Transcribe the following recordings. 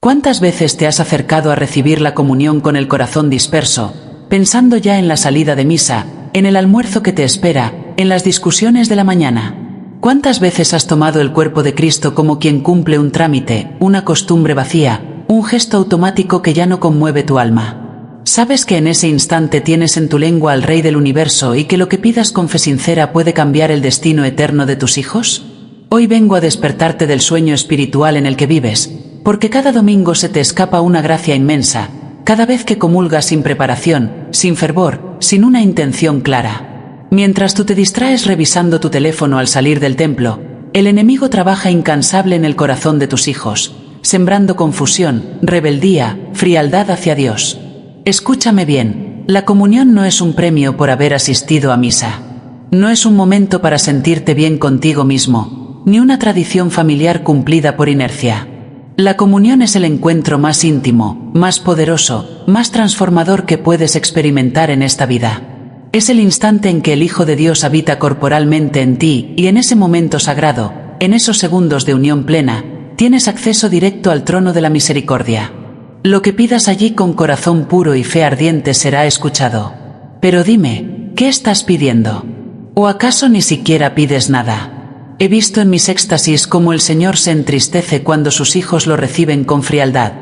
¿Cuántas veces te has acercado a recibir la comunión con el corazón disperso, pensando ya en la salida de misa, en el almuerzo que te espera, en las discusiones de la mañana? ¿Cuántas veces has tomado el cuerpo de Cristo como quien cumple un trámite, una costumbre vacía, un gesto automático que ya no conmueve tu alma? ¿Sabes que en ese instante tienes en tu lengua al Rey del Universo y que lo que pidas con fe sincera puede cambiar el destino eterno de tus hijos? Hoy vengo a despertarte del sueño espiritual en el que vives, porque cada domingo se te escapa una gracia inmensa, cada vez que comulgas sin preparación, sin fervor, sin una intención clara. Mientras tú te distraes revisando tu teléfono al salir del templo, el enemigo trabaja incansable en el corazón de tus hijos, sembrando confusión, rebeldía, frialdad hacia Dios. Escúchame bien, la comunión no es un premio por haber asistido a misa. No es un momento para sentirte bien contigo mismo, ni una tradición familiar cumplida por inercia. La comunión es el encuentro más íntimo, más poderoso, más transformador que puedes experimentar en esta vida. Es el instante en que el Hijo de Dios habita corporalmente en ti y en ese momento sagrado, en esos segundos de unión plena, tienes acceso directo al trono de la misericordia. Lo que pidas allí con corazón puro y fe ardiente será escuchado. Pero dime, ¿qué estás pidiendo? ¿O acaso ni siquiera pides nada? He visto en mis éxtasis cómo el Señor se entristece cuando sus hijos lo reciben con frialdad.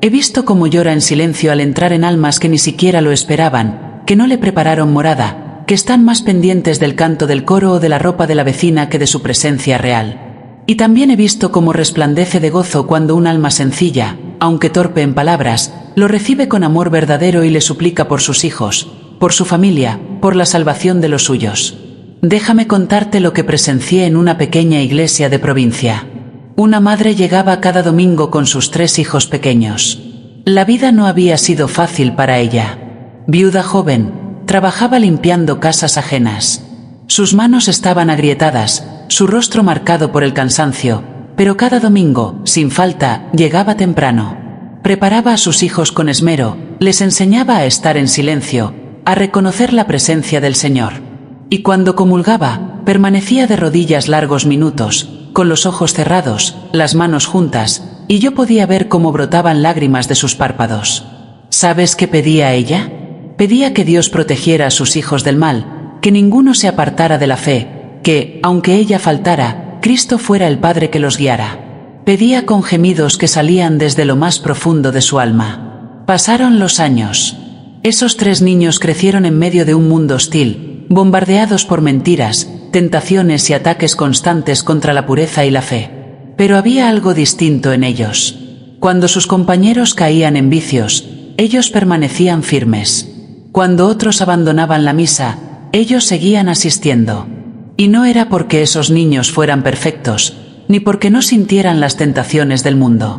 He visto cómo llora en silencio al entrar en almas que ni siquiera lo esperaban, que no le prepararon morada, que están más pendientes del canto del coro o de la ropa de la vecina que de su presencia real. Y también he visto cómo resplandece de gozo cuando un alma sencilla, aunque torpe en palabras, lo recibe con amor verdadero y le suplica por sus hijos, por su familia, por la salvación de los suyos. Déjame contarte lo que presencié en una pequeña iglesia de provincia. Una madre llegaba cada domingo con sus 3 hijos pequeños. La vida no había sido fácil para ella. Viuda joven, trabajaba limpiando casas ajenas. Sus manos estaban agrietadas, su rostro marcado por el cansancio, pero cada domingo, sin falta, llegaba temprano. Preparaba a sus hijos con esmero, les enseñaba a estar en silencio, a reconocer la presencia del Señor. Y cuando comulgaba, permanecía de rodillas largos minutos, con los ojos cerrados, las manos juntas, y yo podía ver cómo brotaban lágrimas de sus párpados. ¿Sabes qué pedía ella? Pedía que Dios protegiera a sus hijos del mal, que ninguno se apartara de la fe, que, aunque ella faltara, Cristo fuera el Padre que los guiara. Pedía con gemidos que salían desde lo más profundo de su alma. Pasaron los años. Esos 3 niños crecieron en medio de un mundo hostil, bombardeados por mentiras, tentaciones y ataques constantes contra la pureza y la fe. Pero había algo distinto en ellos. Cuando sus compañeros caían en vicios, ellos permanecían firmes. Cuando otros abandonaban la misa, ellos seguían asistiendo. Y no era porque esos niños fueran perfectos, ni porque no sintieran las tentaciones del mundo.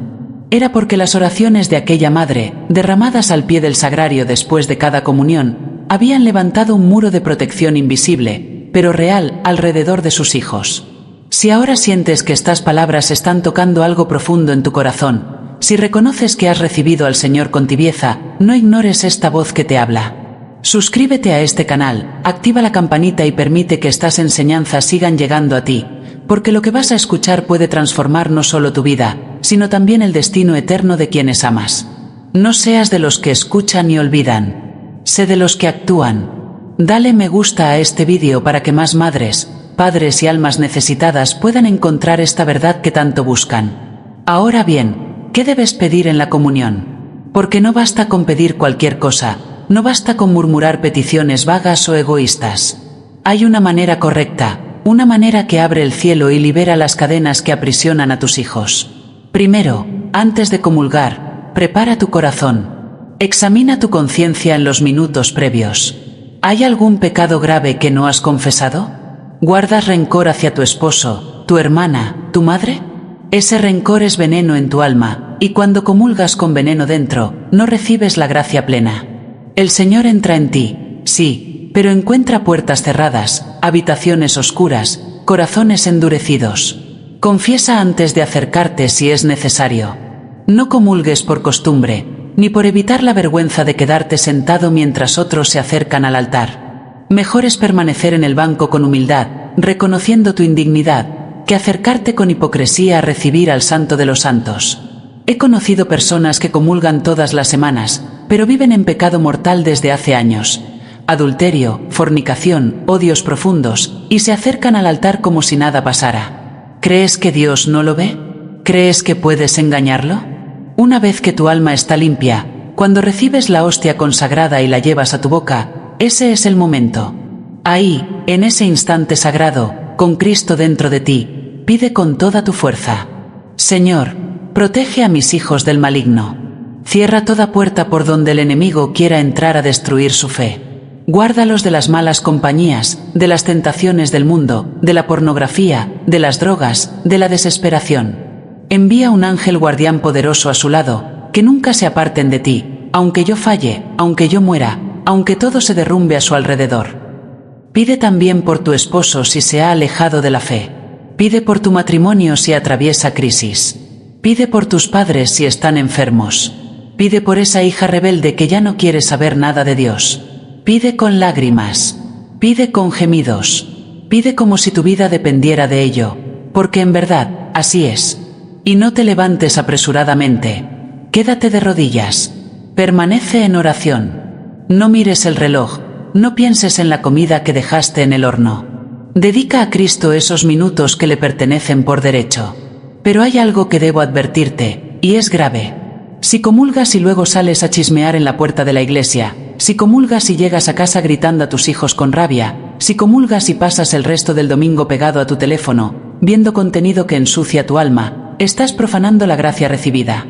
Era porque las oraciones de aquella madre, derramadas al pie del sagrario después de cada comunión, habían levantado un muro de protección invisible, pero real, alrededor de sus hijos. Si ahora sientes que estas palabras están tocando algo profundo en tu corazón, si reconoces que has recibido al Señor con tibieza, no ignores esta voz que te habla. Suscríbete a este canal, activa la campanita y permite que estas enseñanzas sigan llegando a ti, porque lo que vas a escuchar puede transformar no solo tu vida, sino también el destino eterno de quienes amas. No seas de los que escuchan y olvidan. Sé de los que actúan. Dale me gusta a este vídeo para que más madres, padres y almas necesitadas puedan encontrar esta verdad que tanto buscan. Ahora bien, ¿qué debes pedir en la comunión? Porque no basta con pedir cualquier cosa, no basta con murmurar peticiones vagas o egoístas. Hay una manera correcta, una manera que abre el cielo y libera las cadenas que aprisionan a tus hijos. Primero, antes de comulgar, prepara tu corazón. Examina tu conciencia en los minutos previos. ¿Hay algún pecado grave que no has confesado? ¿Guardas rencor hacia tu esposo, tu hermana, tu madre? Ese rencor es veneno en tu alma, y cuando comulgas con veneno dentro, no recibes la gracia plena. El Señor entra en ti, sí, pero encuentra puertas cerradas, habitaciones oscuras, corazones endurecidos. Confiesa antes de acercarte si es necesario. No comulgues por costumbre, ni por evitar la vergüenza de quedarte sentado mientras otros se acercan al altar. Mejor es permanecer en el banco con humildad, reconociendo tu indignidad, que acercarte con hipocresía a recibir al Santo de los Santos. He conocido personas que comulgan todas las semanas, pero viven en pecado mortal desde hace años. Adulterio, fornicación, odios profundos, y se acercan al altar como si nada pasara. ¿Crees que Dios no lo ve? ¿Crees que puedes engañarlo? Una vez que tu alma está limpia, cuando recibes la hostia consagrada y la llevas a tu boca, ese es el momento. Ahí, en ese instante sagrado, con Cristo dentro de ti, pide con toda tu fuerza: Señor, protege a mis hijos del maligno. Cierra toda puerta por donde el enemigo quiera entrar a destruir su fe. Guárdalos de las malas compañías, de las tentaciones del mundo, de la pornografía, de las drogas, de la desesperación. Envía un ángel guardián poderoso a su lado, que nunca se aparten de ti, aunque yo falle, aunque yo muera, aunque todo se derrumbe a su alrededor. Pide también por tu esposo si se ha alejado de la fe. Pide por tu matrimonio si atraviesa crisis. Pide por tus padres si están enfermos. Pide por esa hija rebelde que ya no quiere saber nada de Dios. Pide con lágrimas. Pide con gemidos. Pide como si tu vida dependiera de ello, porque en verdad, así es. Y no te levantes apresuradamente. Quédate de rodillas. Permanece en oración. No mires el reloj, no pienses en la comida que dejaste en el horno. Dedica a Cristo esos minutos que le pertenecen por derecho. Pero hay algo que debo advertirte, y es grave. Si comulgas y luego sales a chismear en la puerta de la iglesia, si comulgas y llegas a casa gritando a tus hijos con rabia, si comulgas y pasas el resto del domingo pegado a tu teléfono, viendo contenido que ensucia tu alma, estás profanando la gracia recibida.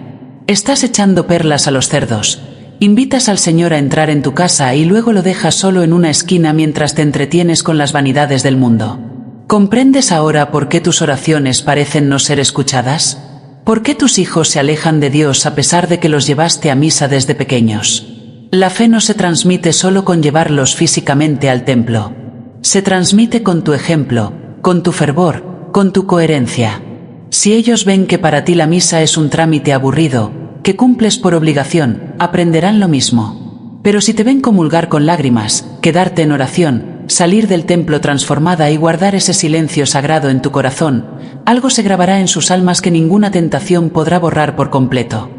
Estás echando perlas a los cerdos. Invitas al Señor a entrar en tu casa y luego lo dejas solo en una esquina mientras te entretienes con las vanidades del mundo. ¿Comprendes ahora por qué tus oraciones parecen no ser escuchadas? ¿Por qué tus hijos se alejan de Dios a pesar de que los llevaste a misa desde pequeños? La fe no se transmite solo con llevarlos físicamente al templo. Se transmite con tu ejemplo, con tu fervor, con tu coherencia. Si ellos ven que para ti la misa es un trámite aburrido, que cumples por obligación, aprenderán lo mismo. Pero si te ven comulgar con lágrimas, quedarte en oración, salir del templo transformada y guardar ese silencio sagrado en tu corazón, algo se grabará en sus almas que ninguna tentación podrá borrar por completo.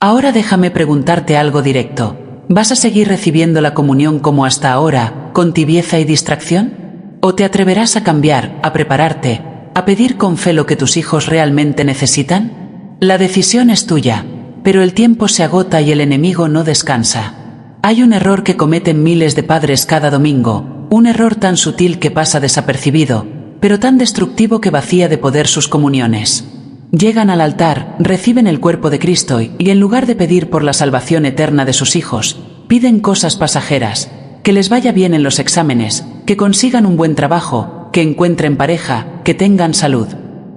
Ahora déjame preguntarte algo directo. ¿Vas a seguir recibiendo la comunión como hasta ahora, con tibieza y distracción? ¿O te atreverás a cambiar, a prepararte, a pedir con fe lo que tus hijos realmente necesitan? La decisión es tuya, pero el tiempo se agota y el enemigo no descansa. Hay un error que cometen miles de padres cada domingo, un error tan sutil que pasa desapercibido, pero tan destructivo que vacía de poder sus comuniones. Llegan al altar, reciben el cuerpo de Cristo y en lugar de pedir por la salvación eterna de sus hijos, piden cosas pasajeras, que les vaya bien en los exámenes, que consigan un buen trabajo, que encuentren pareja, que tengan salud.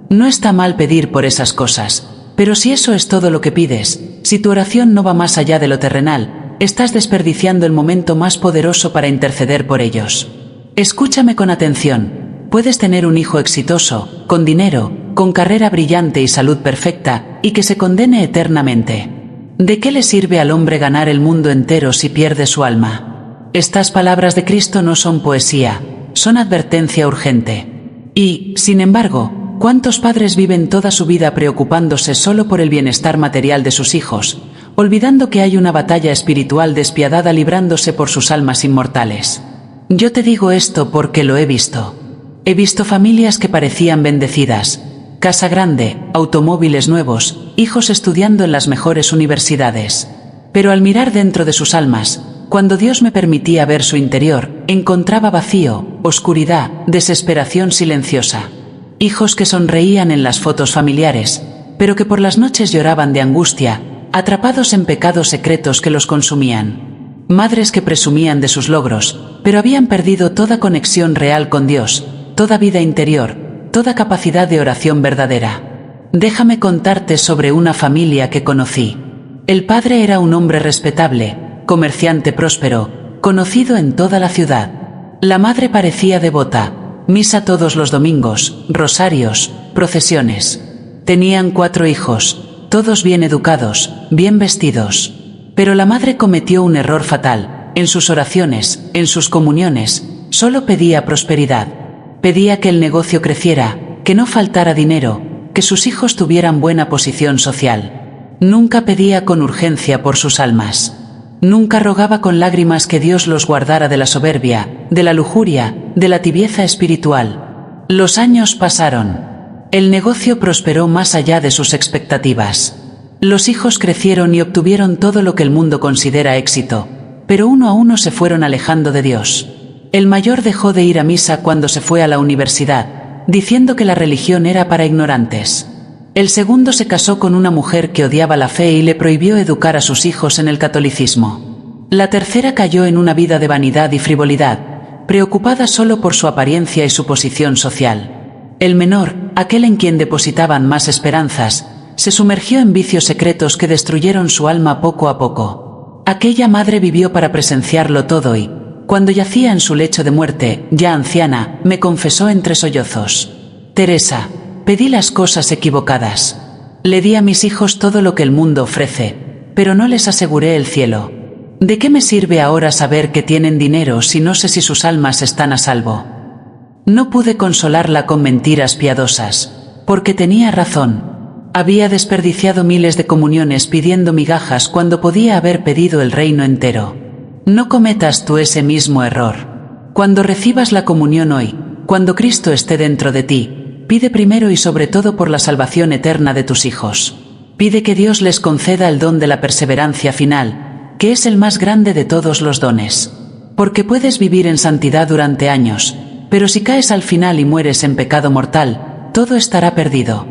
No está mal pedir por esas cosas, pero si eso es todo lo que pides, si tu oración no va más allá de lo terrenal, estás desperdiciando el momento más poderoso para interceder por ellos. Escúchame con atención. Puedes tener un hijo exitoso, con dinero, con carrera brillante y salud perfecta, y que se condene eternamente. ¿De qué le sirve al hombre ganar el mundo entero si pierde su alma? Estas palabras de Cristo no son poesía, son advertencia urgente. Y, sin embargo, ¿cuántos padres viven toda su vida preocupándose solo por el bienestar material de sus hijos, olvidando que hay una batalla espiritual despiadada librándose por sus almas inmortales? Yo te digo esto porque lo he visto. He visto familias que parecían bendecidas, casa grande, automóviles nuevos, hijos estudiando en las mejores universidades. Pero al mirar dentro de sus almas, cuando Dios me permitía ver su interior, encontraba vacío, oscuridad, desesperación silenciosa. Hijos que sonreían en las fotos familiares, pero que por las noches lloraban de angustia, atrapados en pecados secretos que los consumían. Madres que presumían de sus logros, pero habían perdido toda conexión real con Dios, toda vida interior, toda capacidad de oración verdadera. Déjame contarte sobre una familia que conocí. El padre era un hombre respetable, comerciante próspero, conocido en toda la ciudad. La madre parecía devota, misa todos los domingos, rosarios, procesiones. Tenían 4 hijos, todos bien educados, bien vestidos. Pero la madre cometió un error fatal. En sus oraciones, en sus comuniones, solo pedía prosperidad. Pedía que el negocio creciera, que no faltara dinero, que sus hijos tuvieran buena posición social. Nunca pedía con urgencia por sus almas. Nunca rogaba con lágrimas que Dios los guardara de la soberbia, de la lujuria, de la tibieza espiritual. Los años pasaron. El negocio prosperó más allá de sus expectativas. Los hijos crecieron y obtuvieron todo lo que el mundo considera éxito, pero uno a uno se fueron alejando de Dios. El mayor dejó de ir a misa cuando se fue a la universidad, diciendo que la religión era para ignorantes. El segundo se casó con una mujer que odiaba la fe y le prohibió educar a sus hijos en el catolicismo. La tercera cayó en una vida de vanidad y frivolidad, preocupada solo por su apariencia y su posición social. El menor, aquel en quien depositaban más esperanzas, se sumergió en vicios secretos que destruyeron su alma poco a poco. Aquella madre vivió para presenciarlo todo y, cuando yacía en su lecho de muerte, ya anciana, me confesó entre sollozos: Teresa, pedí las cosas equivocadas. Le di a mis hijos todo lo que el mundo ofrece, pero no les aseguré el cielo. ¿De qué me sirve ahora saber que tienen dinero si no sé si sus almas están a salvo? No pude consolarla con mentiras piadosas, porque tenía razón. Había desperdiciado miles de comuniones pidiendo migajas cuando podía haber pedido el reino entero. No cometas tú ese mismo error. Cuando recibas la comunión hoy, cuando Cristo esté dentro de ti, pide primero y sobre todo por la salvación eterna de tus hijos. Pide que Dios les conceda el don de la perseverancia final, que es el más grande de todos los dones. Porque puedes vivir en santidad durante años, pero si caes al final y mueres en pecado mortal, todo estará perdido.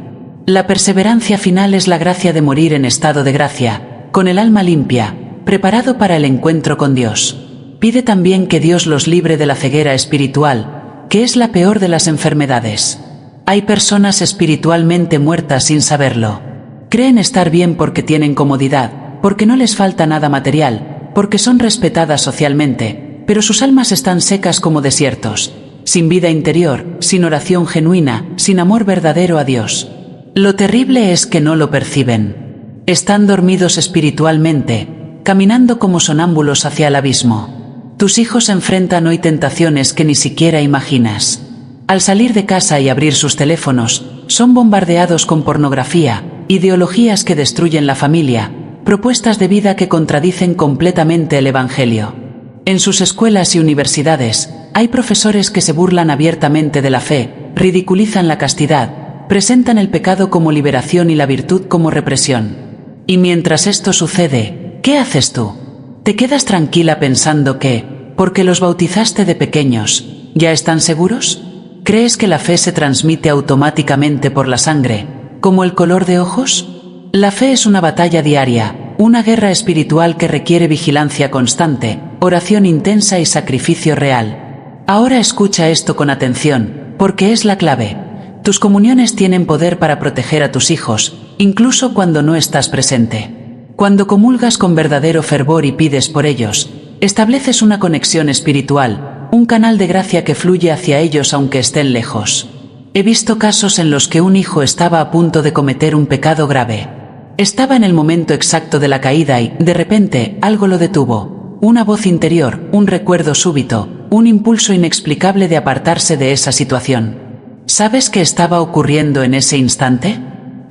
La perseverancia final es la gracia de morir en estado de gracia, con el alma limpia, preparado para el encuentro con Dios. Pide también que Dios los libre de la ceguera espiritual, que es la peor de las enfermedades. Hay personas espiritualmente muertas sin saberlo. Creen estar bien porque tienen comodidad, porque no les falta nada material, porque son respetadas socialmente, pero sus almas están secas como desiertos, sin vida interior, sin oración genuina, sin amor verdadero a Dios. Lo terrible es que no lo perciben. Están dormidos espiritualmente, caminando como sonámbulos hacia el abismo. Tus hijos enfrentan hoy tentaciones que ni siquiera imaginas. Al salir de casa y abrir sus teléfonos, son bombardeados con pornografía, ideologías que destruyen la familia, propuestas de vida que contradicen completamente el Evangelio. En sus escuelas y universidades, hay profesores que se burlan abiertamente de la fe, ridiculizan la castidad, presentan el pecado como liberación y la virtud como represión. Y mientras esto sucede, ¿qué haces tú? ¿Te quedas tranquila pensando que, porque los bautizaste de pequeños, ya están seguros? ¿Crees que la fe se transmite automáticamente por la sangre, como el color de ojos? La fe es una batalla diaria, una guerra espiritual que requiere vigilancia constante, oración intensa y sacrificio real. Ahora escucha esto con atención, porque es la clave. Tus comuniones tienen poder para proteger a tus hijos, incluso cuando no estás presente. Cuando comulgas con verdadero fervor y pides por ellos, estableces una conexión espiritual, un canal de gracia que fluye hacia ellos aunque estén lejos. He visto casos en los que un hijo estaba a punto de cometer un pecado grave. Estaba en el momento exacto de la caída y, de repente, algo lo detuvo. Una voz interior, un recuerdo súbito, un impulso inexplicable de apartarse de esa situación. ¿Sabes qué estaba ocurriendo en ese instante?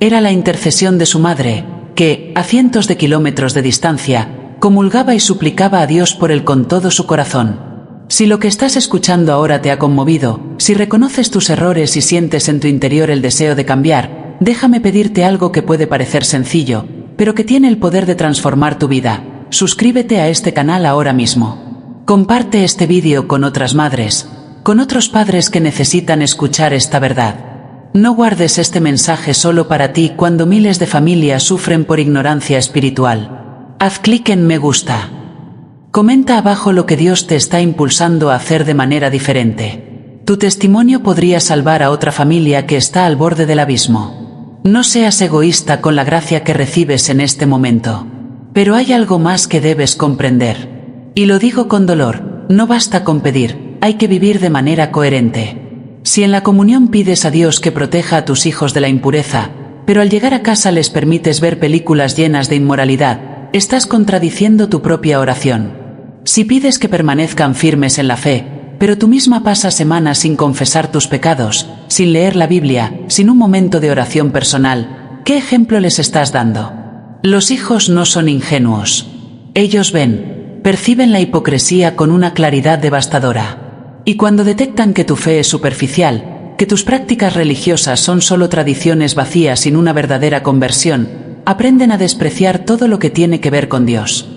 Era la intercesión de su madre, que, a cientos de kilómetros de distancia, comulgaba y suplicaba a Dios por él con todo su corazón. Si lo que estás escuchando ahora te ha conmovido, si reconoces tus errores y sientes en tu interior el deseo de cambiar, déjame pedirte algo que puede parecer sencillo, pero que tiene el poder de transformar tu vida. Suscríbete a este canal ahora mismo. Comparte este vídeo con otras madres, con otros padres que necesitan escuchar esta verdad. No guardes este mensaje solo para ti cuando miles de familias sufren por ignorancia espiritual. Haz clic en me gusta. Comenta abajo lo que Dios te está impulsando a hacer de manera diferente. Tu testimonio podría salvar a otra familia que está al borde del abismo. No seas egoísta con la gracia que recibes en este momento. Pero hay algo más que debes comprender. Y lo digo con dolor, no basta con pedir, hay que vivir de manera coherente. Si en la comunión pides a Dios que proteja a tus hijos de la impureza, pero al llegar a casa les permites ver películas llenas de inmoralidad, estás contradiciendo tu propia oración. Si pides que permanezcan firmes en la fe, pero tú misma pasas semanas sin confesar tus pecados, sin leer la Biblia, sin un momento de oración personal, ¿qué ejemplo les estás dando? Los hijos no son ingenuos. Ellos ven, perciben la hipocresía con una claridad devastadora. Y cuando detectan que tu fe es superficial, que tus prácticas religiosas son solo tradiciones vacías sin una verdadera conversión, aprenden a despreciar todo lo que tiene que ver con Dios.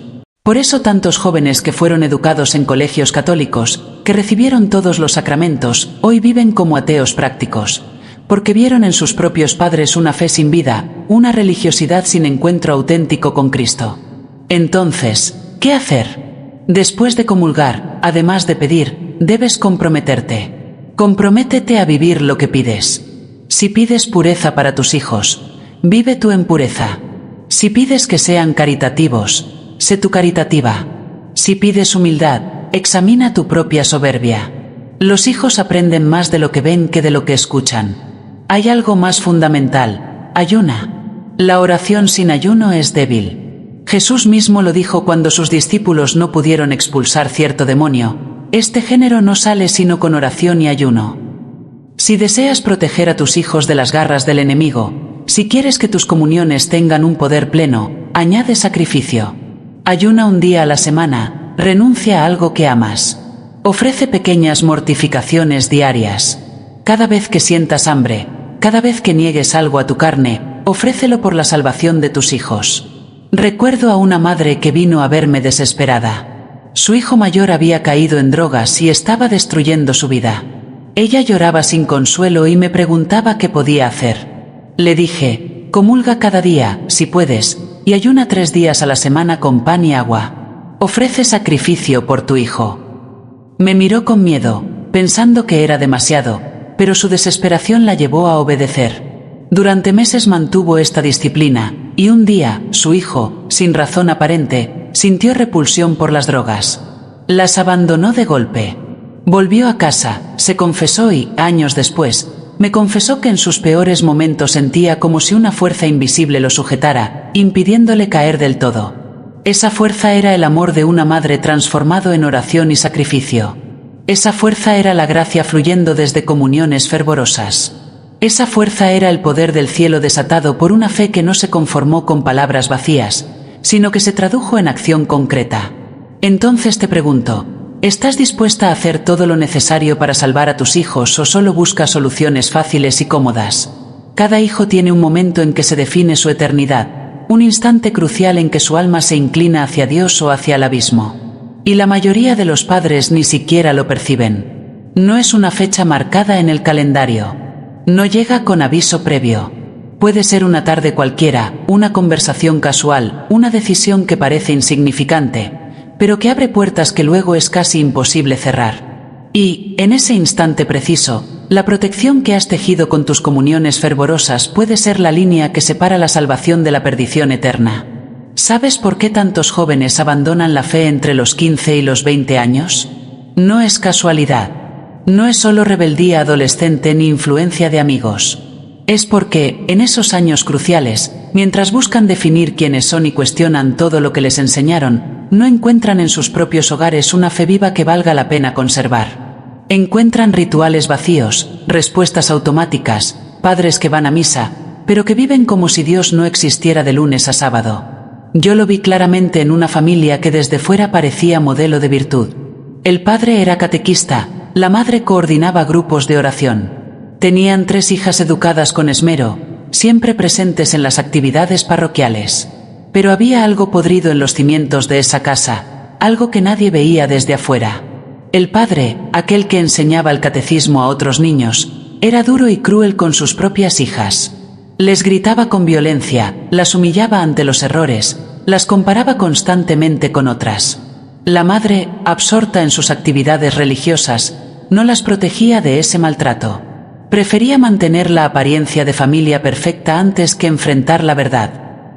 Por eso tantos jóvenes que fueron educados en colegios católicos, que recibieron todos los sacramentos, hoy viven como ateos prácticos, porque vieron en sus propios padres una fe sin vida, una religiosidad sin encuentro auténtico con Cristo. Entonces, ¿qué hacer? Después de comulgar, además de pedir, debes comprometerte. Comprométete a vivir lo que pides. Si pides pureza para tus hijos, vive tú en pureza. Si pides que sean caritativos, sé tú caritativa. Si pides humildad, examina tu propia soberbia. Los hijos aprenden más de lo que ven que de lo que escuchan. Hay algo más fundamental: ayuna. La oración sin ayuno es débil. Jesús mismo lo dijo cuando sus discípulos no pudieron expulsar cierto demonio: este género no sale sino con oración y ayuno. Si deseas proteger a tus hijos de las garras del enemigo, si quieres que tus comuniones tengan un poder pleno, añade sacrificio. Ayuna un día a la semana, renuncia a algo que amas. Ofrece pequeñas mortificaciones diarias. Cada vez que sientas hambre, cada vez que niegues algo a tu carne, ofrécelo por la salvación de tus hijos. Recuerdo a una madre que vino a verme desesperada. Su hijo mayor había caído en drogas y estaba destruyendo su vida. Ella lloraba sin consuelo y me preguntaba qué podía hacer. Le dije: comulga cada día, si puedes, y ayuna 3 días a la semana con pan y agua. Ofrece sacrificio por tu hijo. Me miró con miedo, pensando que era demasiado, pero su desesperación la llevó a obedecer. Durante meses mantuvo esta disciplina, y un día, su hijo, sin razón aparente, sintió repulsión por las drogas. Las abandonó de golpe. Volvió a casa, se confesó y, años después, me confesó que en sus peores momentos sentía como si una fuerza invisible lo sujetara, impidiéndole caer del todo. Esa fuerza era el amor de una madre transformado en oración y sacrificio. Esa fuerza era la gracia fluyendo desde comuniones fervorosas. Esa fuerza era el poder del cielo desatado por una fe que no se conformó con palabras vacías, sino que se tradujo en acción concreta. Entonces te pregunto: ¿estás dispuesta a hacer todo lo necesario para salvar a tus hijos o solo buscas soluciones fáciles y cómodas? Cada hijo tiene un momento en que se define su eternidad, un instante crucial en que su alma se inclina hacia Dios o hacia el abismo. Y la mayoría de los padres ni siquiera lo perciben. No es una fecha marcada en el calendario. No llega con aviso previo. Puede ser una tarde cualquiera, una conversación casual, una decisión que parece insignificante, pero que abre puertas que luego es casi imposible cerrar. Y, en ese instante preciso, la protección que has tejido con tus comuniones fervorosas puede ser la línea que separa la salvación de la perdición eterna. ¿Sabes por qué tantos jóvenes abandonan la fe entre los 15 y los 20 años? No es casualidad. No es solo rebeldía adolescente ni influencia de amigos. Es porque, en esos años cruciales, mientras buscan definir quiénes son y cuestionan todo lo que les enseñaron, no encuentran en sus propios hogares una fe viva que valga la pena conservar. Encuentran rituales vacíos, respuestas automáticas, padres que van a misa, pero que viven como si Dios no existiera de lunes a sábado. Yo lo vi claramente en una familia que desde fuera parecía modelo de virtud. El padre era catequista, la madre coordinaba grupos de oración. Tenían 3 hijas educadas con esmero, siempre presentes en las actividades parroquiales. Pero había algo podrido en los cimientos de esa casa, algo que nadie veía desde afuera. El padre, aquel que enseñaba el catecismo a otros niños, era duro y cruel con sus propias hijas. Les gritaba con violencia, las humillaba ante los errores, las comparaba constantemente con otras. La madre, absorta en sus actividades religiosas, no las protegía de ese maltrato. Prefería mantener la apariencia de familia perfecta antes que enfrentar la verdad.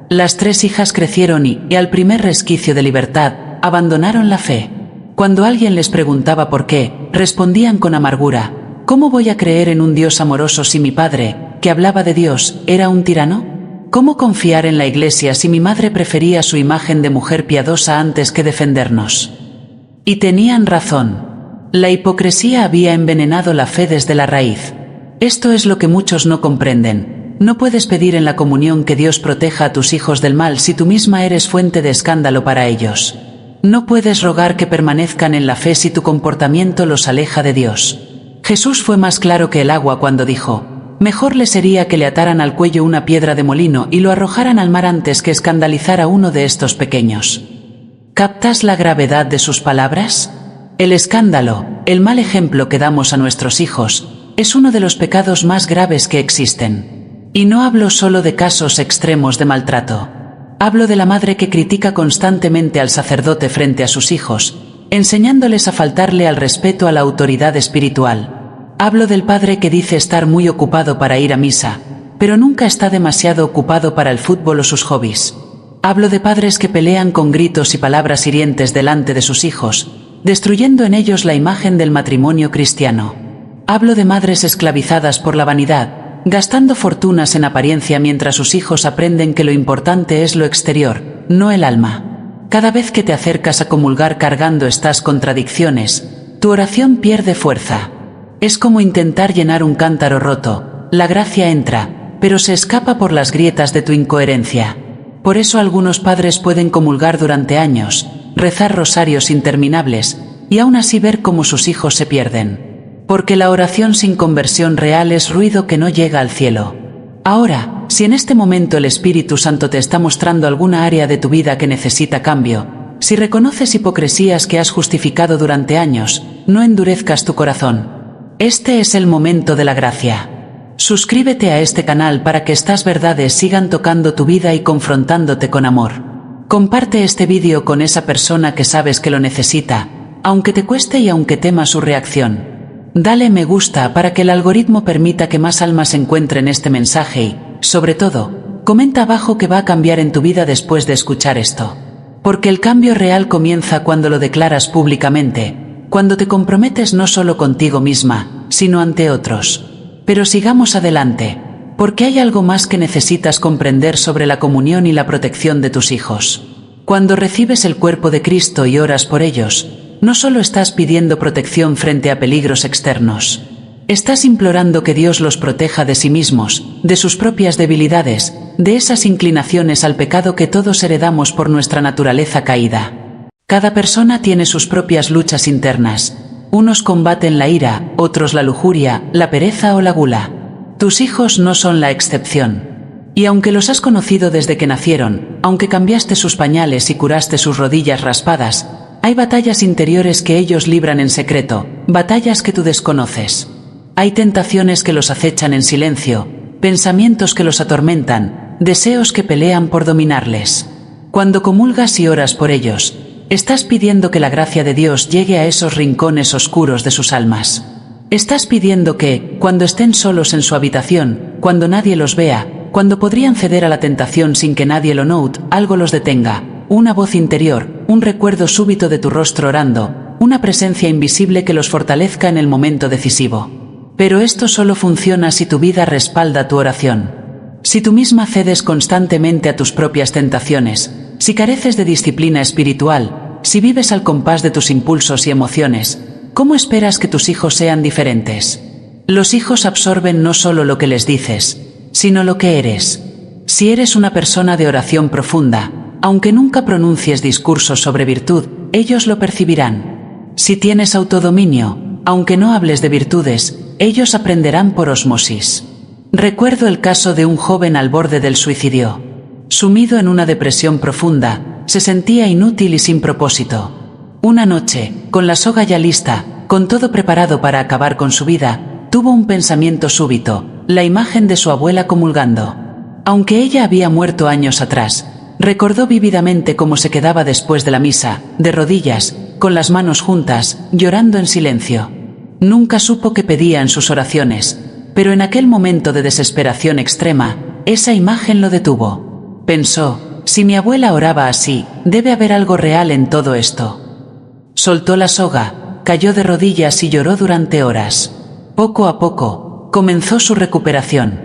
Las 3 hijas crecieron y, al primer resquicio de libertad, abandonaron la fe. Cuando alguien les preguntaba por qué, respondían con amargura: ¿cómo voy a creer en un Dios amoroso si mi padre, que hablaba de Dios, era un tirano? ¿Cómo confiar en la Iglesia si mi madre prefería su imagen de mujer piadosa antes que defendernos? Y tenían razón. La hipocresía había envenenado la fe desde la raíz. Esto es lo que muchos no comprenden. No puedes pedir en la comunión que Dios proteja a tus hijos del mal si tú misma eres fuente de escándalo para ellos. No puedes rogar que permanezcan en la fe si tu comportamiento los aleja de Dios. Jesús fue más claro que el agua cuando dijo: mejor le sería que le ataran al cuello una piedra de molino y lo arrojaran al mar antes que escandalizar a uno de estos pequeños. ¿Captas la gravedad de sus palabras? El escándalo, el mal ejemplo que damos a nuestros hijos, es uno de los pecados más graves que existen. Y no hablo solo de casos extremos de maltrato. Hablo de la madre que critica constantemente al sacerdote frente a sus hijos, enseñándoles a faltarle al respeto a la autoridad espiritual. Hablo del padre que dice estar muy ocupado para ir a misa, pero nunca está demasiado ocupado para el fútbol o sus hobbies. Hablo de padres que pelean con gritos y palabras hirientes delante de sus hijos, destruyendo en ellos la imagen del matrimonio cristiano. Hablo de madres esclavizadas por la vanidad, gastando fortunas en apariencia mientras sus hijos aprenden que lo importante es lo exterior, no el alma. Cada vez que te acercas a comulgar cargando estas contradicciones, tu oración pierde fuerza. Es como intentar llenar un cántaro roto, la gracia entra, pero se escapa por las grietas de tu incoherencia. Por eso algunos padres pueden comulgar durante años, rezar rosarios interminables, y aún así ver cómo sus hijos se pierden. Porque la oración sin conversión real es ruido que no llega al cielo. Ahora, si en este momento el Espíritu Santo te está mostrando alguna área de tu vida que necesita cambio, si reconoces hipocresías que has justificado durante años, no endurezcas tu corazón. Este es el momento de la gracia. Suscríbete a este canal para que estas verdades sigan tocando tu vida y confrontándote con amor. Comparte este vídeo con esa persona que sabes que lo necesita, aunque te cueste y aunque temas su reacción. Dale me gusta para que el algoritmo permita que más almas encuentren este mensaje y, sobre todo, comenta abajo qué va a cambiar en tu vida después de escuchar esto. Porque el cambio real comienza cuando lo declaras públicamente, cuando te comprometes no solo contigo misma, sino ante otros. Pero sigamos adelante, porque hay algo más que necesitas comprender sobre la comunión y la protección de tus hijos. Cuando recibes el cuerpo de Cristo y oras por ellos, no solo estás pidiendo protección frente a peligros externos. Estás implorando que Dios los proteja de sí mismos, de sus propias debilidades, de esas inclinaciones al pecado que todos heredamos por nuestra naturaleza caída. Cada persona tiene sus propias luchas internas. Unos combaten la ira, otros la lujuria, la pereza o la gula. Tus hijos no son la excepción. Y aunque los has conocido desde que nacieron, aunque cambiaste sus pañales y curaste sus rodillas raspadas, hay batallas interiores que ellos libran en secreto, batallas que tú desconoces. Hay tentaciones que los acechan en silencio, pensamientos que los atormentan, deseos que pelean por dominarles. Cuando comulgas y oras por ellos, estás pidiendo que la gracia de Dios llegue a esos rincones oscuros de sus almas. Estás pidiendo que, cuando estén solos en su habitación, cuando nadie los vea, cuando podrían ceder a la tentación sin que nadie lo note, algo los detenga. Una voz interior, un recuerdo súbito de tu rostro orando, una presencia invisible que los fortalezca en el momento decisivo. Pero esto solo funciona si tu vida respalda tu oración. Si tú misma cedes constantemente a tus propias tentaciones, si careces de disciplina espiritual, si vives al compás de tus impulsos y emociones, ¿cómo esperas que tus hijos sean diferentes? Los hijos absorben no solo lo que les dices, sino lo que eres. Si eres una persona de oración profunda, aunque nunca pronuncies discursos sobre virtud, ellos lo percibirán. Si tienes autodominio, aunque no hables de virtudes, ellos aprenderán por osmosis. Recuerdo el caso de un joven al borde del suicidio. Sumido en una depresión profunda, se sentía inútil y sin propósito. Una noche, con la soga ya lista, con todo preparado para acabar con su vida, tuvo un pensamiento súbito, la imagen de su abuela comulgando. Aunque ella había muerto años atrás, recordó vívidamente cómo se quedaba después de la misa, de rodillas, con las manos juntas, llorando en silencio. Nunca supo qué pedía en sus oraciones, pero en aquel momento de desesperación extrema, esa imagen lo detuvo. Pensó, si mi abuela oraba así, debe haber algo real en todo esto. Soltó la soga, cayó de rodillas y lloró durante horas. Poco a poco, comenzó su recuperación.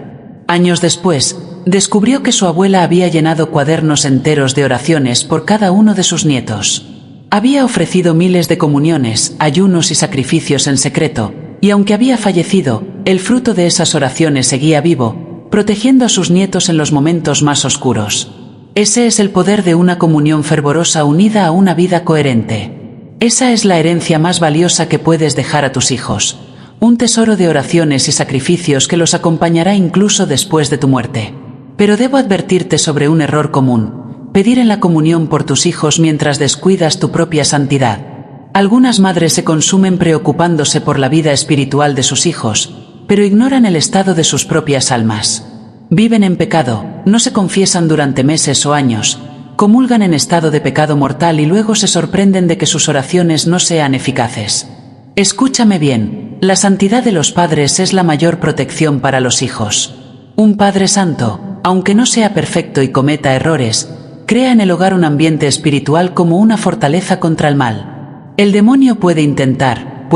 Años después, descubrió que su abuela había llenado cuadernos enteros de oraciones por cada uno de sus nietos. Había ofrecido miles de comuniones, ayunos y sacrificios en secreto, y aunque había fallecido, el fruto de esas oraciones seguía vivo, protegiendo a sus nietos en los momentos más oscuros. Ese es el poder de una comunión fervorosa unida a una vida coherente. Esa es la herencia más valiosa que puedes dejar a tus hijos. Un tesoro de oraciones y sacrificios que los acompañará incluso después de tu muerte. Pero debo advertirte sobre un error común: pedir en la comunión por tus hijos mientras descuidas tu propia santidad. Algunas madres se consumen preocupándose por la vida espiritual de sus hijos, pero ignoran el estado de sus propias almas. Viven en pecado, no se confiesan durante meses o años, comulgan en estado de pecado mortal y luego se sorprenden de que sus oraciones no sean eficaces. Escúchame bien, la santidad de los padres es la mayor protección para los hijos. Un padre santo, aunque no sea perfecto y cometa errores, crea en el hogar un ambiente espiritual como una fortaleza contra el mal. El demonio puede tentar,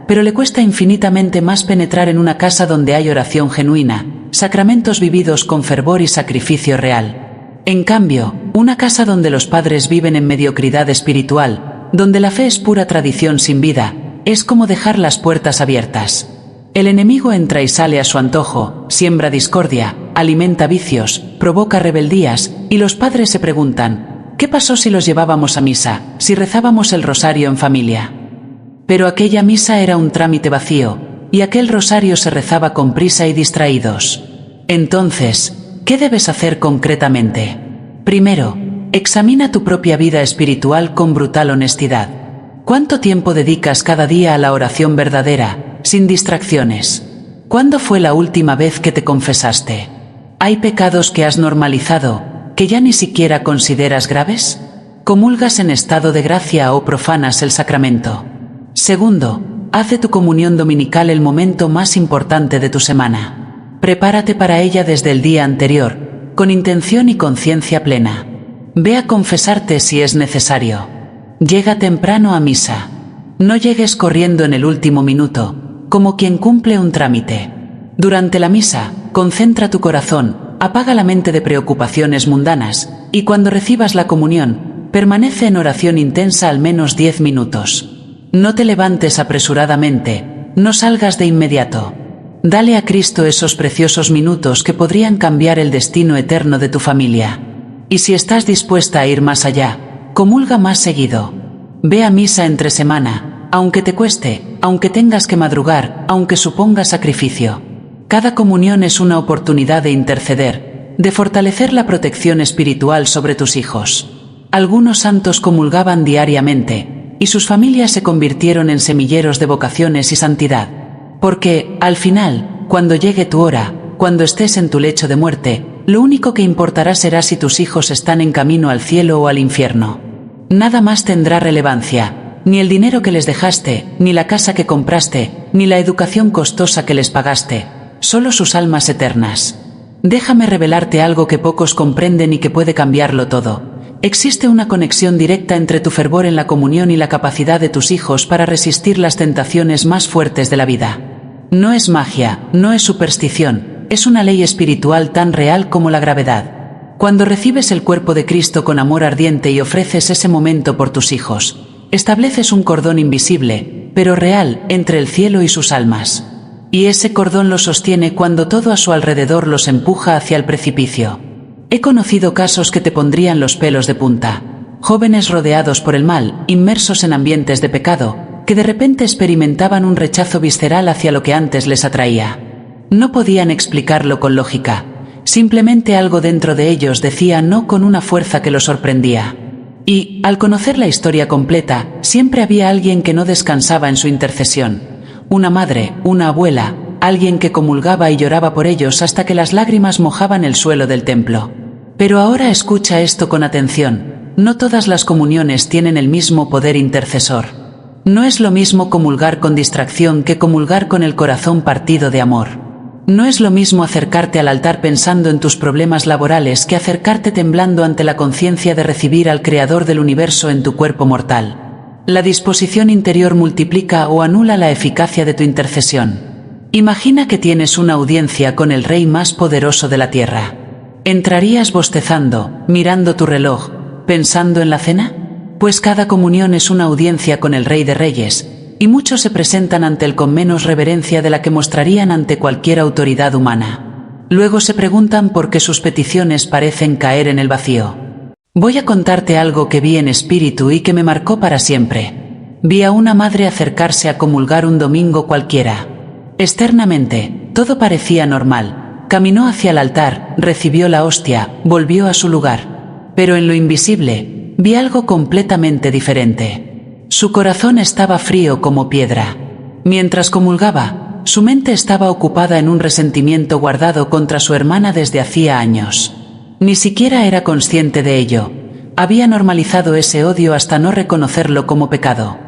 pero le cuesta infinitamente más penetrar en una casa donde hay oración genuina, sacramentos vividos con fervor y sacrificio real. En cambio, una casa donde los padres viven en mediocridad espiritual, donde la fe es pura tradición sin vida, es como dejar las puertas abiertas. El enemigo entra y sale a su antojo, siembra discordia, alimenta vicios, provoca rebeldías, y los padres se preguntan: ¿qué pasó si los llevábamos a misa, si rezábamos el rosario en familia? Pero aquella misa era un trámite vacío, y aquel rosario se rezaba con prisa y distraídos. Entonces, ¿qué debes hacer concretamente? Primero, examina tu propia vida espiritual con brutal honestidad. ¿Cuánto tiempo dedicas cada día a la oración verdadera, sin distracciones? ¿Cuándo fue la última vez que te confesaste? ¿Hay pecados que has normalizado, que ya ni siquiera consideras graves? ¿Comulgas en estado de gracia o profanas el sacramento? Segundo, haz de tu comunión dominical el momento más importante de tu semana. Prepárate para ella desde el día anterior, con intención y conciencia plena. Ve a confesarte si es necesario. Llega temprano a misa. No llegues corriendo en el último minuto, como quien cumple un trámite. Durante la misa, concentra tu corazón, apaga la mente de preocupaciones mundanas, y cuando recibas la comunión, permanece en oración intensa al menos 10 minutos. No te levantes apresuradamente, no salgas de inmediato. Dale a Cristo esos preciosos minutos que podrían cambiar el destino eterno de tu familia. Y si estás dispuesta a ir más allá, comulga más seguido. Ve a misa entre semana, aunque te cueste, aunque tengas que madrugar, aunque suponga sacrificio. Cada comunión es una oportunidad de interceder, de fortalecer la protección espiritual sobre tus hijos. Algunos santos comulgaban diariamente, y sus familias se convirtieron en semilleros de vocaciones y santidad. Porque, al final, cuando llegue tu hora, cuando estés en tu lecho de muerte, lo único que importará será si tus hijos están en camino al cielo o al infierno. Nada más tendrá relevancia, ni el dinero que les dejaste, ni la casa que compraste, ni la educación costosa que les pagaste, solo sus almas eternas. Déjame revelarte algo que pocos comprenden y que puede cambiarlo todo. Existe una conexión directa entre tu fervor en la comunión y la capacidad de tus hijos para resistir las tentaciones más fuertes de la vida. No es magia, no es superstición, es una ley espiritual tan real como la gravedad. Cuando recibes el cuerpo de Cristo con amor ardiente y ofreces ese momento por tus hijos, estableces un cordón invisible, pero real, entre el cielo y sus almas. Y ese cordón los sostiene cuando todo a su alrededor los empuja hacia el precipicio. He conocido casos que te pondrían los pelos de punta. Jóvenes rodeados por el mal, inmersos en ambientes de pecado, que de repente experimentaban un rechazo visceral hacia lo que antes les atraía. No podían explicarlo con lógica. Simplemente algo dentro de ellos decía no con una fuerza que los sorprendía. Y, al conocer la historia completa, siempre había alguien que no descansaba en su intercesión. Una madre, una abuela, alguien que comulgaba y lloraba por ellos hasta que las lágrimas mojaban el suelo del templo. Pero ahora escucha esto con atención. No todas las comuniones tienen el mismo poder intercesor. No es lo mismo comulgar con distracción que comulgar con el corazón partido de amor. No es lo mismo acercarte al altar pensando en tus problemas laborales que acercarte temblando ante la conciencia de recibir al Creador del universo en tu cuerpo mortal. La disposición interior multiplica o anula la eficacia de tu intercesión. Imagina que tienes una audiencia con el Rey más poderoso de la tierra. ¿Entrarías bostezando, mirando tu reloj, pensando en la cena? Pues cada comunión es una audiencia con el Rey de Reyes, y muchos se presentan ante él con menos reverencia de la que mostrarían ante cualquier autoridad humana. Luego se preguntan por qué sus peticiones parecen caer en el vacío. Voy a contarte algo que vi en espíritu y que me marcó para siempre. Vi a una madre acercarse a comulgar un domingo cualquiera. Externamente, todo parecía normal. Caminó hacia el altar, recibió la hostia, volvió a su lugar. Pero en lo invisible, vi algo completamente diferente. Su corazón estaba frío como piedra. Mientras comulgaba, su mente estaba ocupada en un resentimiento guardado contra su hermana desde hacía años. Ni siquiera era consciente de ello. Había normalizado ese odio hasta no reconocerlo como pecado.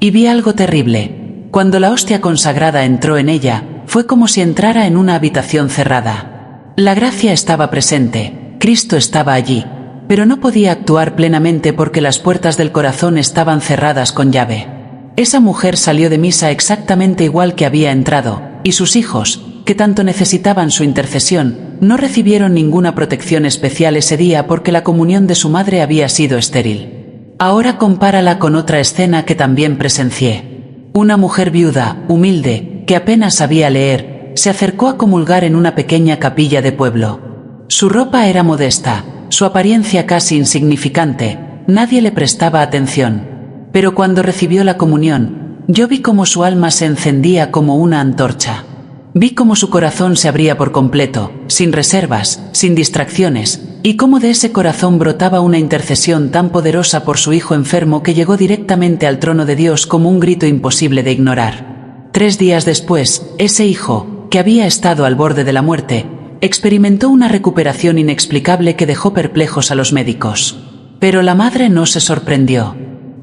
Y vi algo terrible. Cuando la hostia consagrada entró en ella, fue como si entrara en una habitación cerrada. La gracia estaba presente, Cristo estaba allí, pero no podía actuar plenamente porque las puertas del corazón estaban cerradas con llave. Esa mujer salió de misa exactamente igual que había entrado, y sus hijos, que tanto necesitaban su intercesión, no recibieron ninguna protección especial ese día porque la comunión de su madre había sido estéril. Ahora compárala con otra escena que también presencié. Una mujer viuda, humilde, que apenas sabía leer, se acercó a comulgar en una pequeña capilla de pueblo. Su ropa era modesta, su apariencia casi insignificante, nadie le prestaba atención. Pero cuando recibió la comunión, yo vi cómo su alma se encendía como una antorcha. Vi cómo su corazón se abría por completo, sin reservas, sin distracciones, y cómo de ese corazón brotaba una intercesión tan poderosa por su hijo enfermo que llegó directamente al trono de Dios como un grito imposible de ignorar. 3 días después, ese hijo, que había estado al borde de la muerte, experimentó una recuperación inexplicable que dejó perplejos a los médicos. Pero la madre no se sorprendió.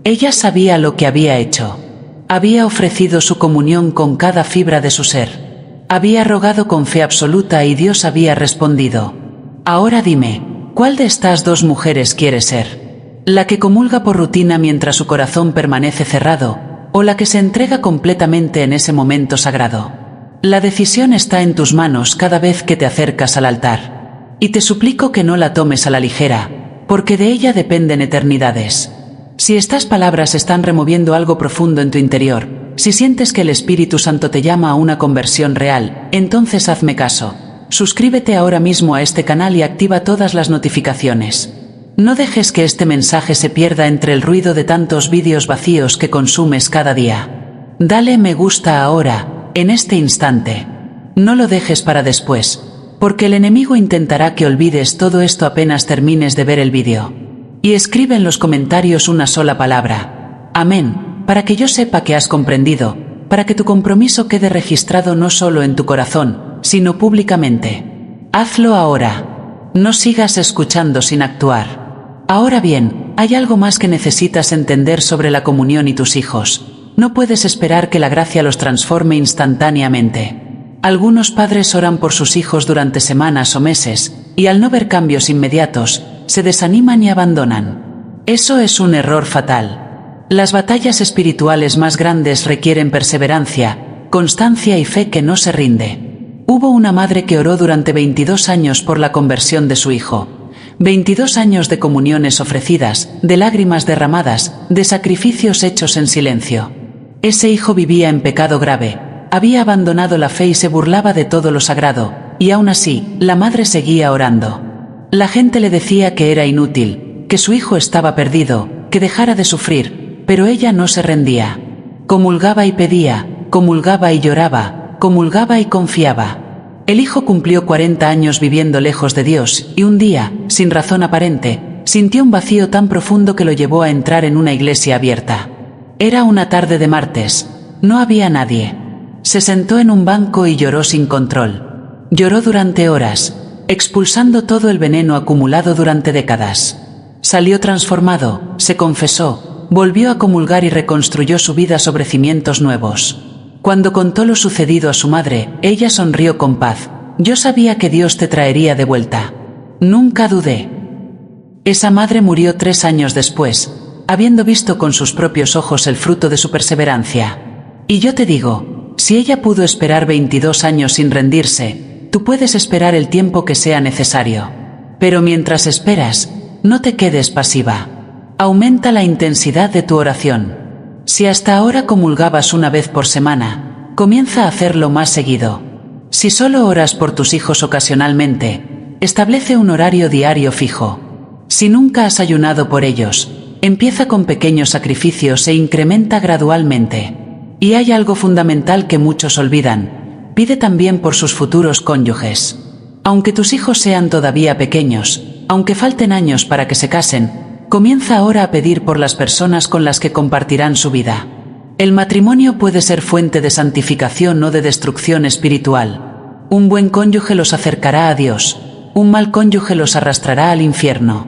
Ella sabía lo que había hecho. Había ofrecido su comunión con cada fibra de su ser. Había rogado con fe absoluta y Dios había respondido. Ahora dime, ¿cuál de estas 2 mujeres quieres ser? ¿La que comulga por rutina mientras su corazón permanece cerrado, o la que se entrega completamente en ese momento sagrado? La decisión está en tus manos cada vez que te acercas al altar. Y te suplico que no la tomes a la ligera, porque de ella dependen eternidades. Si estas palabras están removiendo algo profundo en tu interior, si sientes que el Espíritu Santo te llama a una conversión real, entonces hazme caso. Suscríbete ahora mismo a este canal y activa todas las notificaciones. No dejes que este mensaje se pierda entre el ruido de tantos vídeos vacíos que consumes cada día. Dale me gusta ahora, en este instante. No lo dejes para después, porque el enemigo intentará que olvides todo esto apenas termines de ver el vídeo. Y escribe en los comentarios una sola palabra. Amén, para que yo sepa que has comprendido, para que tu compromiso quede registrado no solo en tu corazón, sino públicamente. Hazlo ahora. No sigas escuchando sin actuar. Ahora bien, hay algo más que necesitas entender sobre la comunión y tus hijos. No puedes esperar que la gracia los transforme instantáneamente. Algunos padres oran por sus hijos durante semanas o meses, y al no ver cambios inmediatos, se desaniman y abandonan. Eso es un error fatal. Las batallas espirituales más grandes requieren perseverancia, constancia y fe que no se rinde. Hubo una madre que oró durante 22 años por la conversión de su hijo. 22 años de comuniones ofrecidas, de lágrimas derramadas, de sacrificios hechos en silencio. Ese hijo vivía en pecado grave, había abandonado la fe y se burlaba de todo lo sagrado, y aún así, la madre seguía orando. La gente le decía que era inútil, que su hijo estaba perdido, que dejara de sufrir, pero ella no se rendía. Comulgaba y pedía, comulgaba y lloraba, comulgaba y confiaba. El hijo cumplió 40 años viviendo lejos de Dios, y un día, sin razón aparente, sintió un vacío tan profundo que lo llevó a entrar en una iglesia abierta. Era una tarde de martes, no había nadie. Se sentó en un banco y lloró sin control. Lloró durante horas, expulsando todo el veneno acumulado durante décadas. Salió transformado, se confesó, volvió a comulgar y reconstruyó su vida sobre cimientos nuevos. Cuando contó lo sucedido a su madre, ella sonrió con paz. Yo sabía que Dios te traería de vuelta. Nunca dudé. Esa madre murió 3 años después, habiendo visto con sus propios ojos el fruto de su perseverancia. Y yo te digo, si ella pudo esperar 22 años sin rendirse, tú puedes esperar el tiempo que sea necesario. Pero mientras esperas, no te quedes pasiva. Aumenta la intensidad de tu oración. Si hasta ahora comulgabas una vez por semana, comienza a hacerlo más seguido. Si solo oras por tus hijos ocasionalmente, establece un horario diario fijo. Si nunca has ayunado por ellos, empieza con pequeños sacrificios e incrementa gradualmente. Y hay algo fundamental que muchos olvidan: pide también por sus futuros cónyuges. Aunque tus hijos sean todavía pequeños, aunque falten años para que se casen, comienza ahora a pedir por las personas con las que compartirán su vida. El matrimonio puede ser fuente de santificación o de destrucción espiritual. Un buen cónyuge los acercará a Dios, un mal cónyuge los arrastrará al infierno.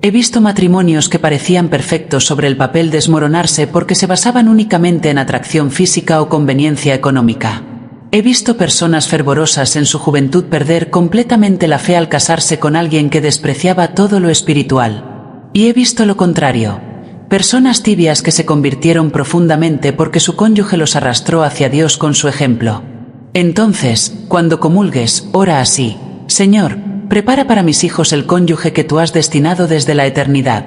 He visto matrimonios que parecían perfectos sobre el papel desmoronarse porque se basaban únicamente en atracción física o conveniencia económica. He visto personas fervorosas en su juventud perder completamente la fe al casarse con alguien que despreciaba todo lo espiritual. Y he visto lo contrario: personas tibias que se convirtieron profundamente porque su cónyuge los arrastró hacia Dios con su ejemplo. Entonces, cuando comulgues, ora así: Señor, prepara para mis hijos el cónyuge que tú has destinado desde la eternidad.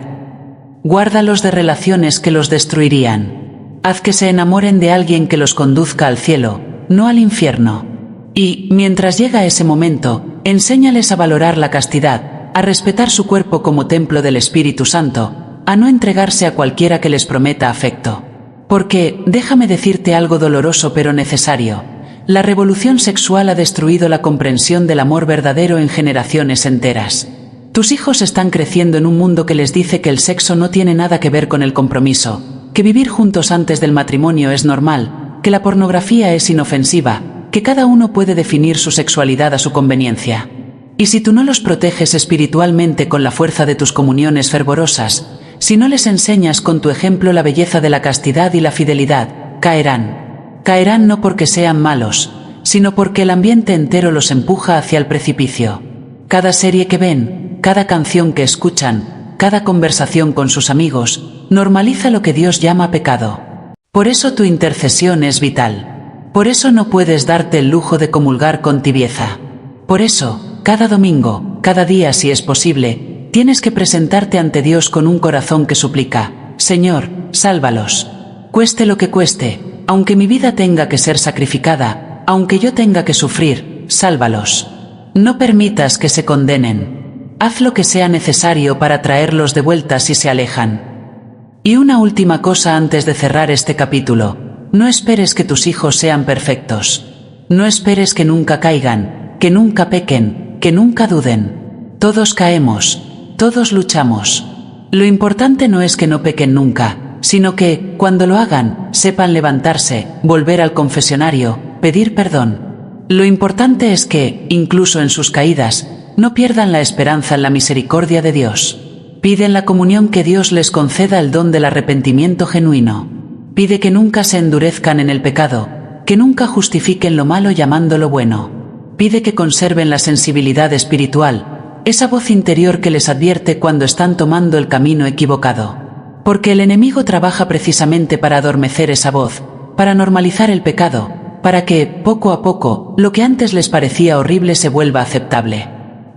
Guárdalos de relaciones que los destruirían. Haz que se enamoren de alguien que los conduzca al cielo, no al infierno. Y, mientras llega ese momento, enséñales a valorar la castidad, a respetar su cuerpo como templo del Espíritu Santo, a no entregarse a cualquiera que les prometa afecto. Porque, déjame decirte algo doloroso pero necesario: la revolución sexual ha destruido la comprensión del amor verdadero en generaciones enteras. Tus hijos están creciendo en un mundo que les dice que el sexo no tiene nada que ver con el compromiso, que vivir juntos antes del matrimonio es normal, que la pornografía es inofensiva, que cada uno puede definir su sexualidad a su conveniencia. Y si tú no los proteges espiritualmente con la fuerza de tus comuniones fervorosas, si no les enseñas con tu ejemplo la belleza de la castidad y la fidelidad, caerán. Caerán no porque sean malos, sino porque el ambiente entero los empuja hacia el precipicio. Cada serie que ven, cada canción que escuchan, cada conversación con sus amigos, normaliza lo que Dios llama pecado. Por eso tu intercesión es vital. Por eso no puedes darte el lujo de comulgar con tibieza. Por eso, cada domingo, cada día si es posible, tienes que presentarte ante Dios con un corazón que suplica: Señor, sálvalos. Cueste lo que cueste, aunque mi vida tenga que ser sacrificada, aunque yo tenga que sufrir, sálvalos. No permitas que se condenen. Haz lo que sea necesario para traerlos de vuelta si se alejan. Y una última cosa antes de cerrar este capítulo: no esperes que tus hijos sean perfectos. No esperes que nunca caigan, que nunca pequen, que nunca duden. Todos caemos, todos luchamos. Lo importante no es que no pequen nunca, sino que, cuando lo hagan, sepan levantarse, volver al confesionario, pedir perdón. Lo importante es que, incluso en sus caídas, no pierdan la esperanza en la misericordia de Dios. Piden la comunión que Dios les conceda el don del arrepentimiento genuino. Pide que nunca se endurezcan en el pecado, que nunca justifiquen lo malo llamándolo bueno. Pide que conserven la sensibilidad espiritual, esa voz interior que les advierte cuando están tomando el camino equivocado. Porque el enemigo trabaja precisamente para adormecer esa voz, para normalizar el pecado, para que, poco a poco, lo que antes les parecía horrible se vuelva aceptable.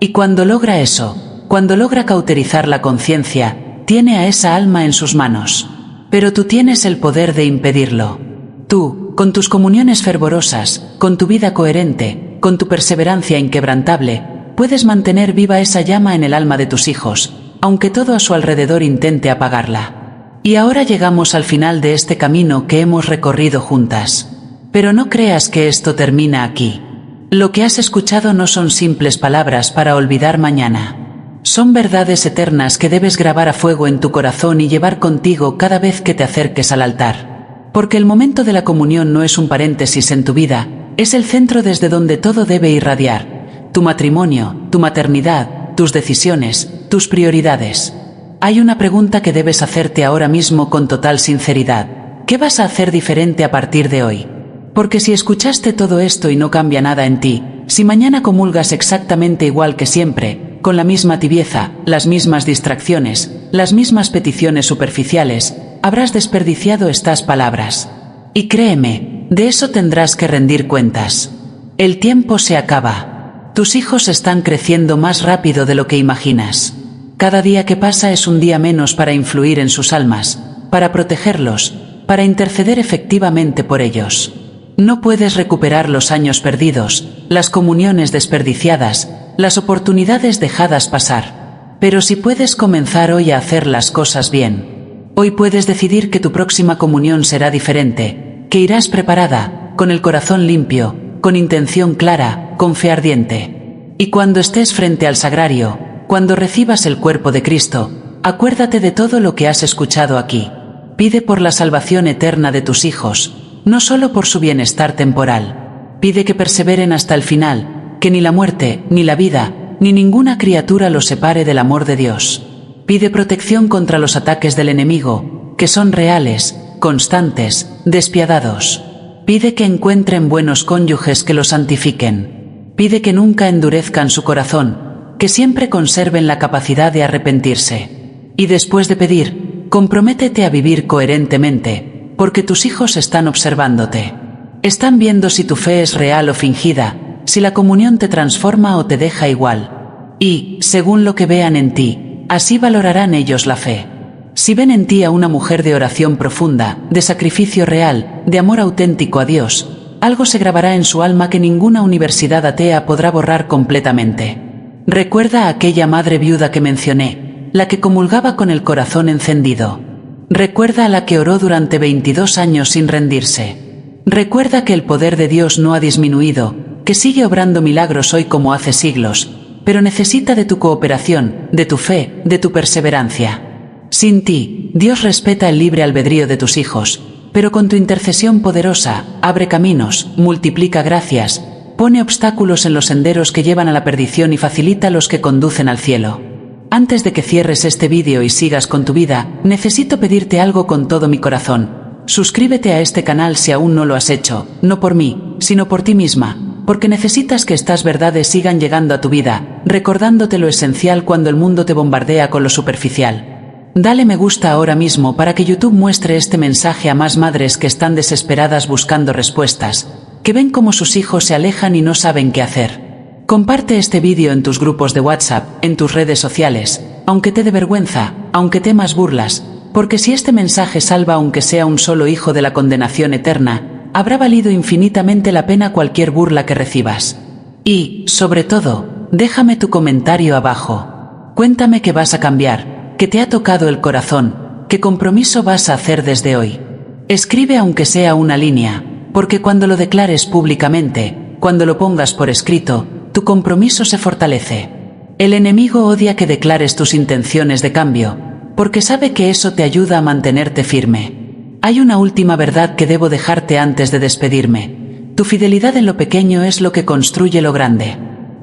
Y cuando logra eso, cuando logra cauterizar la conciencia, tiene a esa alma en sus manos. Pero tú tienes el poder de impedirlo. Tú, con tus comuniones fervorosas, con tu vida coherente, con tu perseverancia inquebrantable, puedes mantener viva esa llama en el alma de tus hijos, aunque todo a su alrededor intente apagarla. Y ahora llegamos al final de este camino que hemos recorrido juntas. Pero no creas que esto termina aquí. Lo que has escuchado no son simples palabras para olvidar mañana. Son verdades eternas que debes grabar a fuego en tu corazón y llevar contigo cada vez que te acerques al altar. Porque el momento de la comunión no es un paréntesis en tu vida, es el centro desde donde todo debe irradiar. Tu matrimonio, tu maternidad, tus decisiones, tus prioridades. Hay una pregunta que debes hacerte ahora mismo con total sinceridad: ¿qué vas a hacer diferente a partir de hoy? Porque si escuchaste todo esto y no cambia nada en ti, si mañana comulgas exactamente igual que siempre, con la misma tibieza, las mismas distracciones, las mismas peticiones superficiales, habrás desperdiciado estas palabras. Y créeme, de eso tendrás que rendir cuentas. El tiempo se acaba. Tus hijos están creciendo más rápido de lo que imaginas. Cada día que pasa es un día menos para influir en sus almas, para protegerlos, para interceder efectivamente por ellos. No puedes recuperar los años perdidos, las comuniones desperdiciadas, las oportunidades dejadas pasar. Pero sí puedes comenzar hoy a hacer las cosas bien. Hoy puedes decidir que tu próxima comunión será diferente, que irás preparada, con el corazón limpio, con intención clara, con fe ardiente. Y cuando estés frente al sagrario, cuando recibas el cuerpo de Cristo, acuérdate de todo lo que has escuchado aquí. Pide por la salvación eterna de tus hijos, no solo por su bienestar temporal. Pide que perseveren hasta el final, que ni la muerte, ni la vida, ni ninguna criatura los separe del amor de Dios. Pide protección contra los ataques del enemigo, que son reales, constantes, despiadados. Pide que encuentren buenos cónyuges que los santifiquen. Pide que nunca endurezcan su corazón, que siempre conserven la capacidad de arrepentirse. Y después de pedir, comprométete a vivir coherentemente, porque tus hijos están observándote. Están viendo si tu fe es real o fingida, si la comunión te transforma o te deja igual. Y, según lo que vean en ti, así valorarán ellos la fe. Si ven en ti a una mujer de oración profunda, de sacrificio real, de amor auténtico a Dios, algo se grabará en su alma que ninguna universidad atea podrá borrar completamente. Recuerda a aquella madre viuda que mencioné, la que comulgaba con el corazón encendido. Recuerda a la que oró durante 22 años sin rendirse. Recuerda que el poder de Dios no ha disminuido, que sigue obrando milagros hoy como hace siglos, pero necesita de tu cooperación, de tu fe, de tu perseverancia. Sin ti, Dios respeta el libre albedrío de tus hijos, pero con tu intercesión poderosa, abre caminos, multiplica gracias, pone obstáculos en los senderos que llevan a la perdición y facilita los que conducen al cielo. Antes de que cierres este vídeo y sigas con tu vida, necesito pedirte algo con todo mi corazón. Suscríbete a este canal si aún no lo has hecho, no por mí, sino por ti misma, porque necesitas que estas verdades sigan llegando a tu vida, recordándote lo esencial cuando el mundo te bombardea con lo superficial. Dale me gusta ahora mismo para que YouTube muestre este mensaje a más madres que están desesperadas buscando respuestas, que ven cómo sus hijos se alejan y no saben qué hacer. Comparte este vídeo en tus grupos de WhatsApp, en tus redes sociales, aunque te dé vergüenza, aunque temas burlas, porque si este mensaje salva aunque sea un solo hijo de la condenación eterna, habrá valido infinitamente la pena cualquier burla que recibas. Y, sobre todo, déjame tu comentario abajo. Cuéntame que vas a cambiar, que te ha tocado el corazón, qué compromiso vas a hacer desde hoy. Escribe aunque sea una línea, porque cuando lo declares públicamente, cuando lo pongas por escrito, tu compromiso se fortalece. El enemigo odia que declares tus intenciones de cambio, porque sabe que eso te ayuda a mantenerte firme. Hay una última verdad que debo dejarte antes de despedirme. Tu fidelidad en lo pequeño es lo que construye lo grande.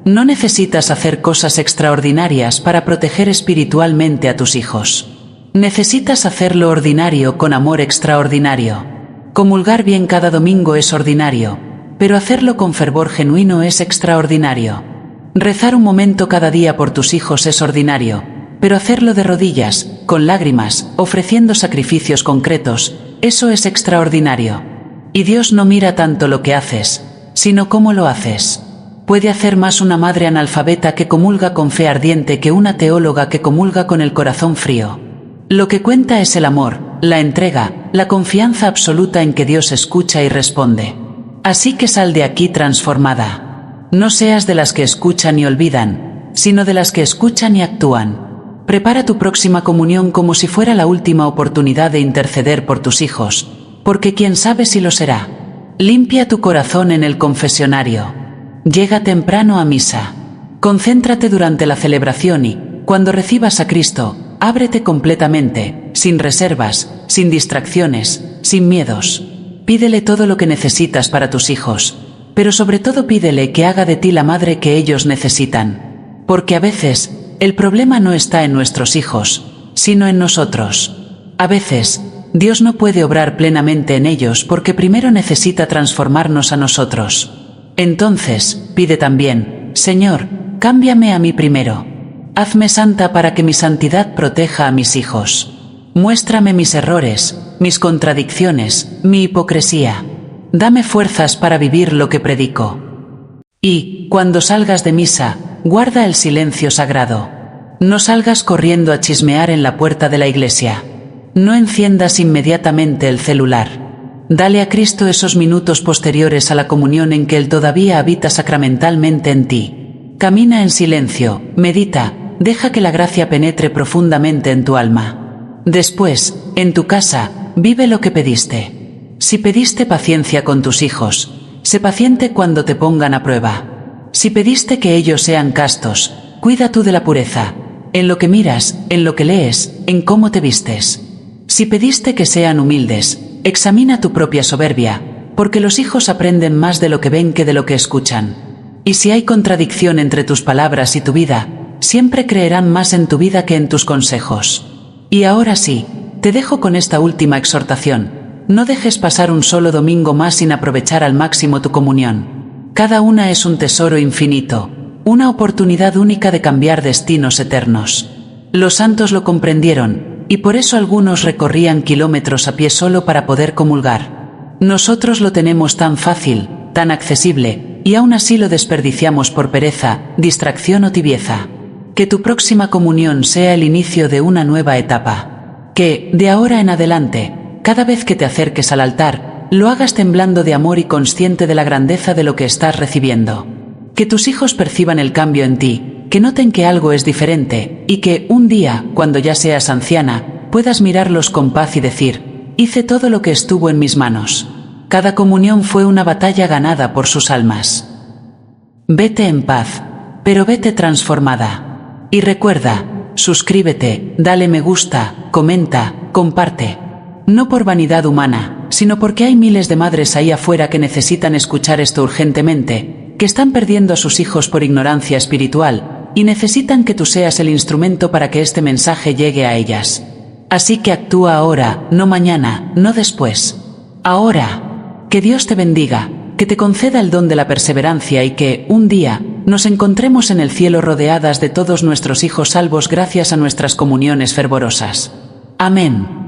No necesitas hacer cosas extraordinarias para proteger espiritualmente a tus hijos. Necesitas hacer lo ordinario con amor extraordinario. Comulgar bien cada domingo es ordinario, pero hacerlo con fervor genuino es extraordinario. Rezar un momento cada día por tus hijos es ordinario, pero hacerlo de rodillas, con lágrimas, ofreciendo sacrificios concretos, eso es extraordinario. Y Dios no mira tanto lo que haces, sino cómo lo haces. Puede hacer más una madre analfabeta que comulga con fe ardiente que una teóloga que comulga con el corazón frío. Lo que cuenta es el amor, la entrega, la confianza absoluta en que Dios escucha y responde. Así que sal de aquí transformada. No seas de las que escuchan y olvidan, sino de las que escuchan y actúan. Prepara tu próxima comunión como si fuera la última oportunidad de interceder por tus hijos, porque quién sabe si lo será. Limpia tu corazón en el confesionario. Llega temprano a misa. Concéntrate durante la celebración y, cuando recibas a Cristo, ábrete completamente, sin reservas, sin distracciones, sin miedos. Pídele todo lo que necesitas para tus hijos, pero sobre todo pídele que haga de ti la madre que ellos necesitan. Porque a veces, el problema no está en nuestros hijos, sino en nosotros. A veces, Dios no puede obrar plenamente en ellos porque primero necesita transformarnos a nosotros. Entonces, pide también, Señor, cámbiame a mí primero. Hazme santa para que mi santidad proteja a mis hijos. Muéstrame mis errores, mis contradicciones, mi hipocresía. Dame fuerzas para vivir lo que predico. Y, cuando salgas de misa, guarda el silencio sagrado. No salgas corriendo a chismear en la puerta de la iglesia. No enciendas inmediatamente el celular. Dale a Cristo esos minutos posteriores a la comunión en que Él todavía habita sacramentalmente en ti. Camina en silencio, medita, deja que la gracia penetre profundamente en tu alma. Después, en tu casa, vive lo que pediste. Si pediste paciencia con tus hijos, sé paciente cuando te pongan a prueba. Si pediste que ellos sean castos, cuida tú de la pureza, en lo que miras, en lo que lees, en cómo te vistes. Si pediste que sean humildes, examina tu propia soberbia, porque los hijos aprenden más de lo que ven que de lo que escuchan. Y si hay contradicción entre tus palabras y tu vida, siempre creerán más en tu vida que en tus consejos. Y ahora sí, te dejo con esta última exhortación: no dejes pasar un solo domingo más sin aprovechar al máximo tu comunión. Cada una es un tesoro infinito, una oportunidad única de cambiar destinos eternos. Los santos lo comprendieron, y por eso algunos recorrían kilómetros a pie solo para poder comulgar. Nosotros lo tenemos tan fácil, tan accesible, y aún así lo desperdiciamos por pereza, distracción o tibieza. Que tu próxima comunión sea el inicio de una nueva etapa. Que, de ahora en adelante, cada vez que te acerques al altar, lo hagas temblando de amor y consciente de la grandeza de lo que estás recibiendo. Que tus hijos perciban el cambio en ti, que noten que algo es diferente, y que, un día, cuando ya seas anciana, puedas mirarlos con paz y decir: hice todo lo que estuvo en mis manos. Cada comunión fue una batalla ganada por sus almas. Vete en paz, pero vete transformada. Y recuerda, suscríbete, dale me gusta, comenta, comparte. No por vanidad humana, sino porque hay miles de madres ahí afuera que necesitan escuchar esto urgentemente, que están perdiendo a sus hijos por ignorancia espiritual, y necesitan que tú seas el instrumento para que este mensaje llegue a ellas. Así que actúa ahora, no mañana, no después. Ahora. Que Dios te bendiga, que te conceda el don de la perseverancia y que, un día, nos encontremos en el cielo rodeadas de todos nuestros hijos salvos gracias a nuestras comuniones fervorosas. Amén.